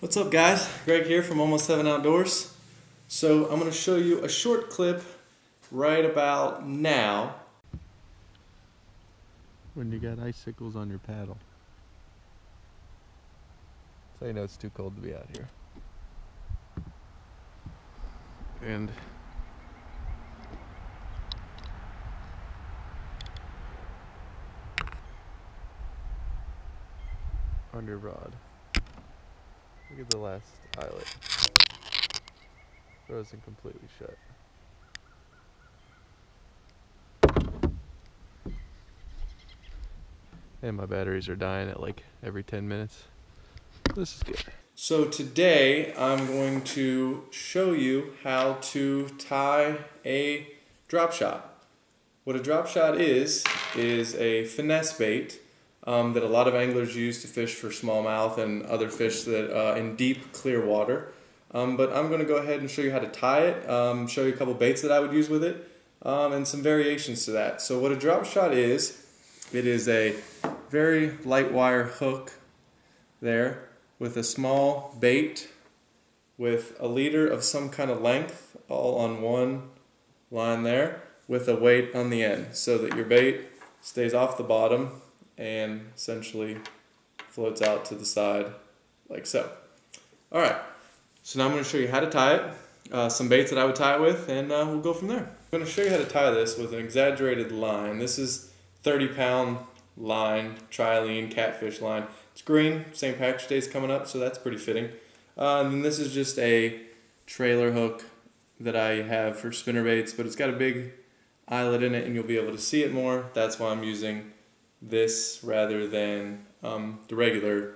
What's up guys? Greg here from Almost 7 Outdoors. So I'm going to show you a short clip right about now. When you got icicles on your paddle. So you know it's too cold to be out here. And on your rod. Look at the last eyelet. Frozen completely shut. And my batteries are dying at like every 10 minutes. This is good. So today I'm going to show you how to tie a drop shot. What a drop shot is a finesse bait that a lot of anglers use to fish for smallmouth and other fish that in deep, clear water. But I'm going to go ahead and show you how to tie it, show you a couple baits that I would use with it, and some variations to that. So what a drop shot is, it is a very light wire hook there with a small bait with a leader of some kind of length all on one line there with a weight on the end so that your bait stays off the bottom and essentially floats out to the side like so. Alright, so now I'm going to show you how to tie it, some baits that I would tie it with, and we'll go from there. I'm going to show you how to tie this with an exaggerated line. This is 30-pound line, trilene, catfish line. It's green, St. Patrick's Day is coming up, so that's pretty fitting. And then this is just a trailer hook that I have for spinnerbaits, but it's got a big eyelet in it and you'll be able to see it more. That's why I'm using this rather than the regular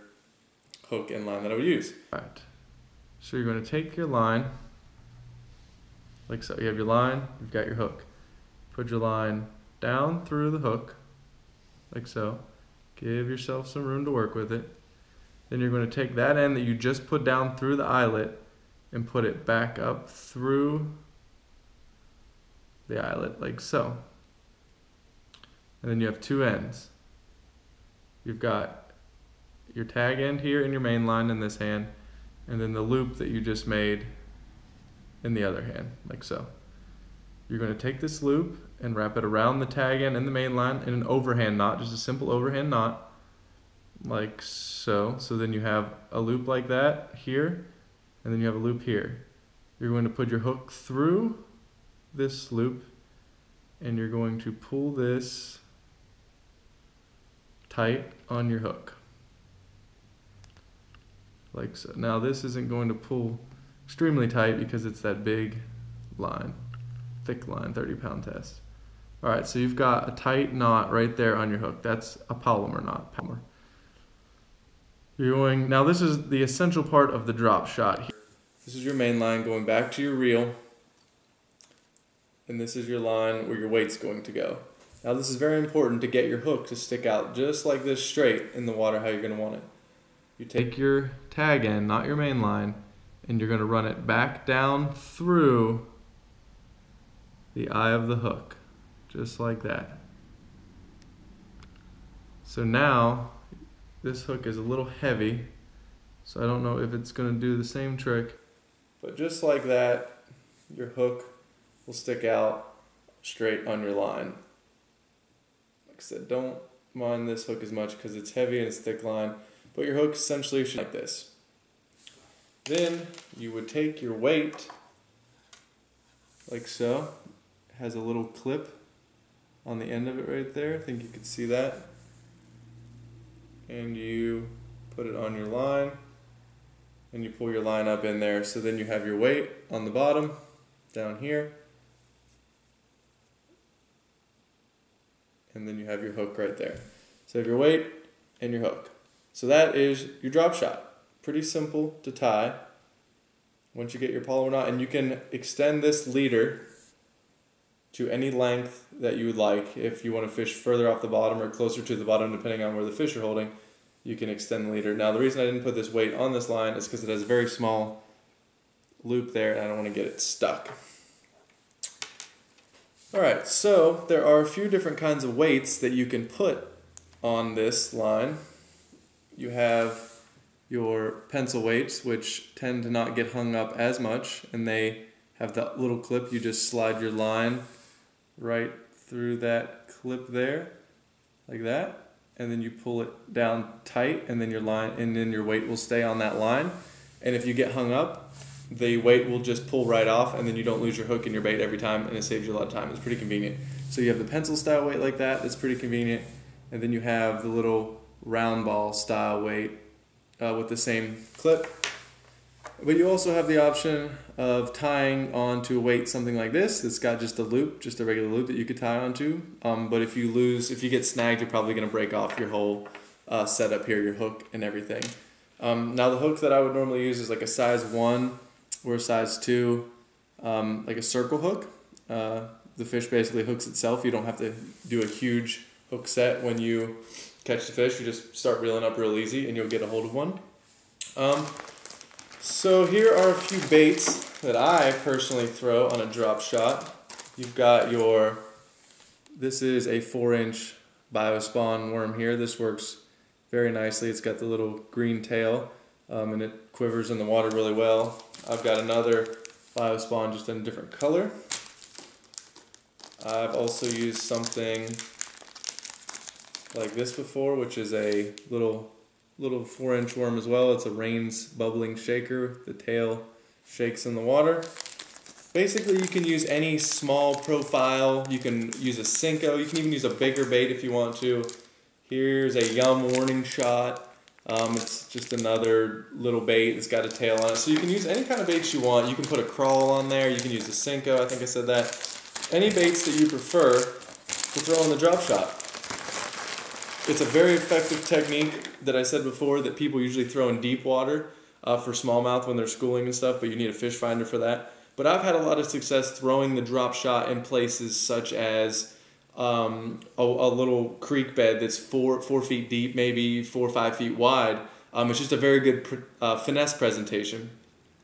hook and line that I would use. Alright, so you're going to take your line, like so. You have your line, you've got your hook. Put your line down through the hook, like so. Give yourself some room to work with it. Then you're going to take that end that you just put down through the eyelet and put it back up through the eyelet, like so. And then you have two ends. You've got your tag end here in your main line in this hand, and then the loop that you just made in the other hand, like so. You're going to take this loop and wrap it around the tag end and the main line in an overhand knot, just a simple overhand knot, like so. So then you have a loop like that here, and then you have a loop here. You're going to put your hook through this loop, and you're going to pull this tight on your hook, like so. Now this isn't going to pull extremely tight because it's that big line, thick line, 30-pound test. Alright, so you've got a tight knot right there on your hook. That's a polymer knot. You're going, now this is the essential part of the drop shot. This is your main line going back to your reel, and this is your line where your weight's going to go. Now this is very important to get your hook to stick out just like this straight in the water how you're going to want it. You take your tag end, not your main line, and you're going to run it back down through the eye of the hook, just like that. So now this hook is a little heavy, so I don't know if it's going to do the same trick, but just like that, your hook will stick out straight on your line. Like I said, don't mind this hook as much because it's heavy and it's thick line, but your hook essentially should be like this. Then you would take your weight, like so. It has a little clip on the end of it right there. I think you can see that. And you put it on your line, and you pull your line up in there. So then you have your weight on the bottom, down here. And then you have your hook right there. So you have your weight and your hook. So that is your drop shot. Pretty simple to tie once you get your polymer knot, and you can extend this leader to any length that you would like. If you want to fish further off the bottom or closer to the bottom, depending on where the fish are holding, you can extend the leader. Now the reason I didn't put this weight on this line is because it has a very small loop there and I don't want to get it stuck. Alright, so there are a few different kinds of weights that you can put on this line. You have your pencil weights, which tend to not get hung up as much, and they have that little clip. You just slide your line right through that clip there, like that, and then you pull it down tight, and then your weight will stay on that line. And if you get hung up, the weight will just pull right off, and then you don't lose your hook and your bait every time, and it saves you a lot of time. It's pretty convenient. So you have the pencil style weight like that. That's pretty convenient. And then you have the little round ball style weight with the same clip. But you also have the option of tying onto a weight something like this. It's got just a loop, just a regular loop that you could tie onto. But if you get snagged, you're probably going to break off your whole setup here, your hook and everything. Now the hook that I would normally use is like a size 1 or a size 2, like a circle hook. The fish basically hooks itself. You don't have to do a huge hook set when you catch the fish. You just start reeling up real easy and you'll get a hold of one. So here are a few baits that I personally throw on a drop shot. You've got this is a 4-inch biospawn worm here. This works very nicely. It's got the little green tail and it quivers in the water really well. I've got another biospawn just in a different color. I've also used something like this before, which is a little 4-inch worm as well. It's a Rain's bubbling shaker. The tail shakes in the water. Basically, you can use any small profile. You can use a Cinco. You can even use a bigger bait if you want to. Here's a Yum warning shot. It's just another little bait. It's got a tail on it. So you can use any kind of baits you want. You can put a crawl on there. You can use a Cinco. I think I said that. Any baits that you prefer to throw on the drop shot. It's a very effective technique that I said before that people usually throw in deep water for smallmouth when they're schooling and stuff, but you need a fish finder for that. But I've had a lot of success throwing the drop shot in places such as a little creek bed that's 4 feet deep, maybe 4 or 5 feet wide. It's just a very good finesse presentation.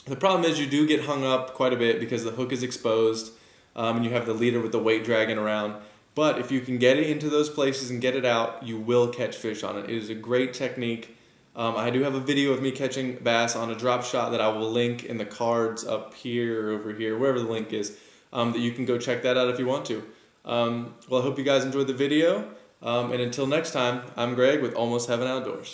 The problem is you do get hung up quite a bit because the hook is exposed and you have the leader with the weight dragging around. But if you can get it into those places and get it out, you will catch fish on it. It is a great technique. I do have a video of me catching bass on a drop shot that I will link in the cards up here or over here, wherever the link is, that you can go check that out if you want to. Well, I hope you guys enjoyed the video. And until next time, I'm Greg with Almost Heaven Outdoors.